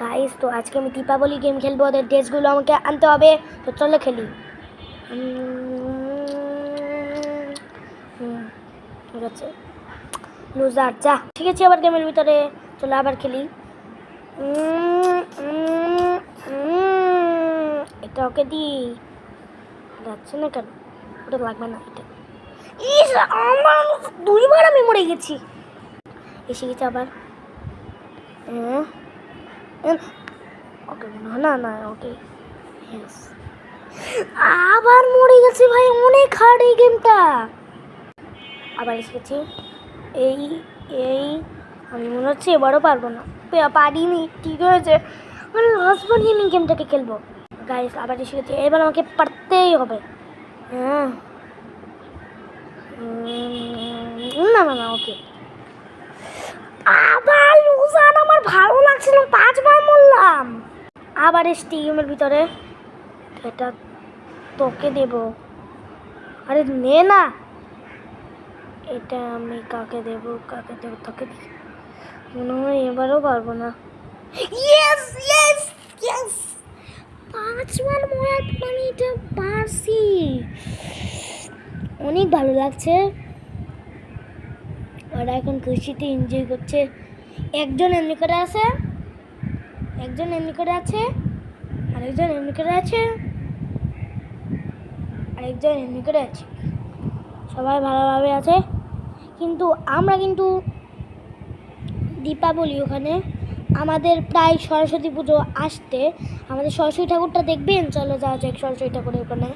Guys, তো আজকে আমি দীপাবলি গেম খেলবো। ওদের ড্রেসগুলো আমাকে আনতে হবে, তো চলো খেলি। ঠিক আছে, লুজার যা। ঠিক আছে, আবার গেমের ভিতরে চলো আবার খেলি। এটা ওকে দি যাচ্ছে না কেন? ওটা লাগবে না। এটা আমার দুইবার আমি মরে গেছি। এসে গেছে আবার। ওকে না না ওকে, আবার মরে গেছে ভাই। অনেক হার্ড এই গেমটা। আবার এসে গেছি। এই এই আমি মনে হচ্ছে এবারও পারবো না। পারিনি, ঠিক হয়েছে। মানে লাস্টবার আমি গেমটাকে খেলবো। গাইস আবার এসে গেছি, এবার আমাকে পারতেই হবে। হ্যাঁ না না না ওকে। আবার লুজার, আমার ভালো লাগছিল, 5বার মরলাম। আবার এসছি গেমের ভিতরে। এটা তোকে দেব। আরে নে না, এটা আমি কাকে দেব? তোকে দিই। মনে হয় এবারও পারবো না। ইয়েস ইয়েস ইয়েস, 5বার মরার পর আমি এটা পারছি। অনেক ভালো লাগছে। ওরা এখন খুশিতে এনজয় করছে। একজন এমনি করে আছে, একজন এমনি করে আছে, আরেকজন এমনি করে আছে, আরেকজন এমনি করে আছে। সবাই ভালোভাবে আছে। কিন্তু আমরা কিন্তু দীপাবলি ওখানে আমাদের প্রায় সরস্বতী পুজো আসতে, আমাদের সরস্বতী ঠাকুরটা দেখবেন। চলো যাওয়া যাক সরস্বতী ঠাকুরের ওখানে।